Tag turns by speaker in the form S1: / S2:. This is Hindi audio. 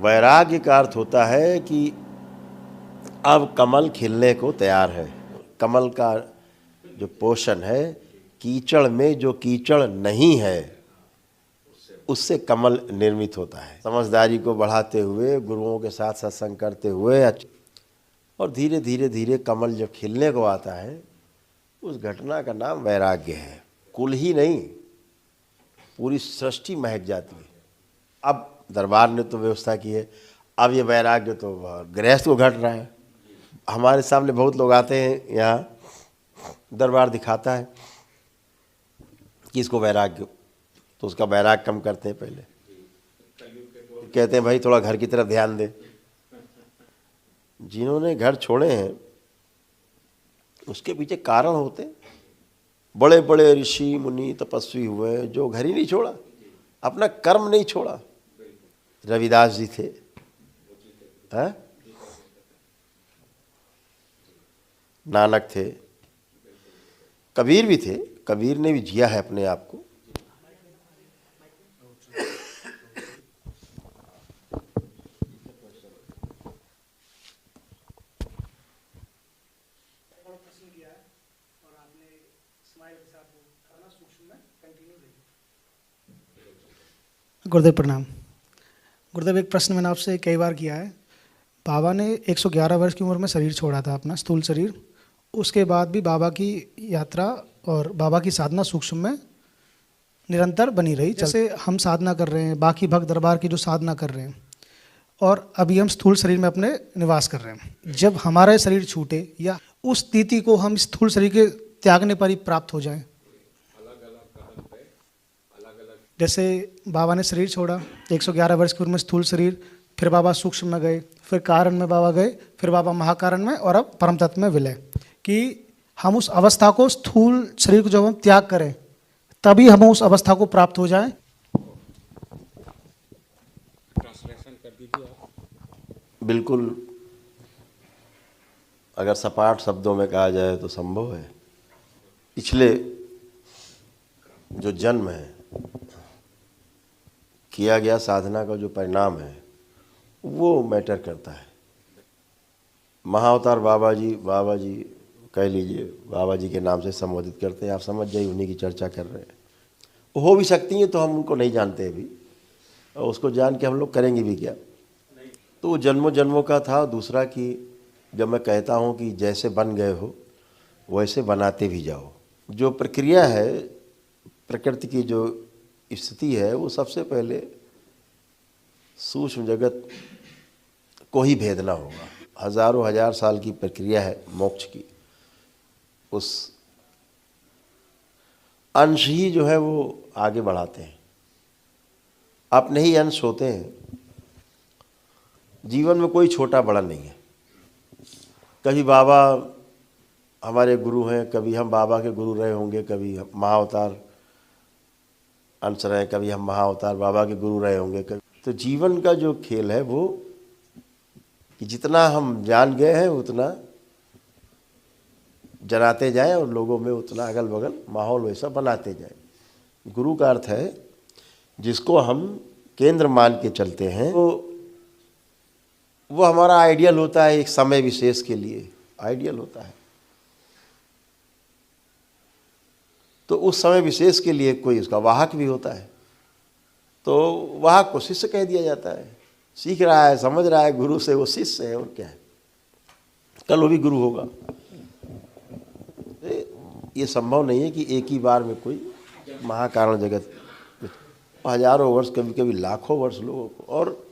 S1: वैराग्य का अर्थ होता है कि अब कमल खिलने को तैयार है। कमल का जो पोषण है, कीचड़ में जो कीचड़ नहीं है उससे कमल निर्मित होता है। समझदारी को बढ़ाते हुए, गुरुओं के साथ सत्संग करते हुए और धीरे धीरे धीरे कमल जब खिलने को आता है, उस घटना का नाम वैराग्य है। कुल ही नहीं, पूरी सृष्टि महक जाती है। अब दरबार ने तो व्यवस्था की है, अब ये वैराग्य तो गृहस्थ को घट रहा है। हमारे सामने बहुत लोग आते हैं, यहाँ दरबार दिखाता है कि इसको वैराग्य, तो उसका वैराग्य कम करते हैं। पहले कहते हैं भाई थोड़ा घर की तरफ ध्यान दे। जिन्होंने घर छोड़े हैं उसके पीछे कारण होते हैं। बड़े बड़े ऋषि मुनि तपस्वी हुए जो घर ही नहीं छोड़ा, अपना कर्म नहीं छोड़ा। रविदास जी थे, है? नानक थे, कबीर भी थे। कबीर ने भी जिया है अपने आप को।
S2: गुरुदेव प्रणाम। गुरुदेव, एक प्रश्न मैंने आपसे कई बार किया है। बाबा ने 111 वर्ष की उम्र में शरीर छोड़ा था, अपना स्थूल शरीर। उसके बाद भी बाबा की यात्रा और बाबा की साधना सूक्ष्म में निरंतर बनी रही। जैसे हम साधना कर रहे हैं, बाकी भक्त दरबार की जो साधना कर रहे हैं, और अभी हम स्थूल शरीर में अपने निवास कर रहे हैं। जब हमारा शरीर छूटे या उस स्थिति को हम स्थूल शरीर के त्यागने पर ही प्राप्त हो जाएं, जैसे बाबा ने शरीर छोड़ा 111 वर्ष की उम्र में स्थूल शरीर, फिर बाबा सूक्ष्म में गए, फिर कारण में बाबा गए, फिर बाबा महाकारण में, और अब परम तत्व में विलय। कि हम उस अवस्था को, स्थूल शरीर को जब हम त्याग करें तभी हम उस अवस्था को प्राप्त हो जाएं।
S1: ट्रांसलेशन कर दीजिए आप। बिल्कुल, अगर सपाट शब्दों में कहा जाए तो संभव है। पिछले जो जन्म है, किया गया साधना का जो परिणाम है, वो मैटर करता है। महाअवतार बाबा जी कह लीजिए, बाबा जी के नाम से संबोधित करते हैं, आप समझ जाइए उन्हीं की चर्चा कर रहे हैं। हो भी सकती हैं, तो हम उनको नहीं जानते अभी, और उसको जान के हम लोग करेंगे भी क्या। तो वो जन्मों जन्मों का था। दूसरा कि जब मैं कहता हूँ कि जैसे बन गए हो वैसे बनाते भी जाओ। जो प्रक्रिया है, प्रकृति की जो स्थिति है, वो सबसे पहले सूक्ष्म जगत को ही भेदना होगा। हजारों हजार साल की प्रक्रिया है मोक्ष की। उस अंश ही जो है वो आगे बढ़ाते हैं, अपने ही अंश होते हैं। जीवन में कोई छोटा बड़ा नहीं है। कभी बाबा हमारे गुरु हैं, कभी हम बाबा के गुरु रहे होंगे, कभी महाअवतार अंश रहे, कभी हम महाअवतार बाबा के गुरु रहे होंगे। तो जीवन का जो खेल है वो कि जितना हम जान गए हैं उतना जनाते जाएं और लोगों में उतना अगल बगल माहौल वैसा बनाते जाएं। गुरु का अर्थ है जिसको हम केंद्र मान के चलते हैं, तो वो हमारा आइडियल होता है। एक समय विशेष के लिए आइडियल होता है। तो उस समय विशेष के लिए कोई उसका वाहक भी होता है, तो वाहक को शिष्य कह दिया जाता है। सीख रहा है, समझ रहा है गुरु से, वो शिष्य है, और क्या है। कल वो भी गुरु होगा। ये संभव नहीं है कि एक ही बार में कोई महाकारण जगत, हजारों वर्ष, कभी कभी लाखों वर्ष लोगों को। और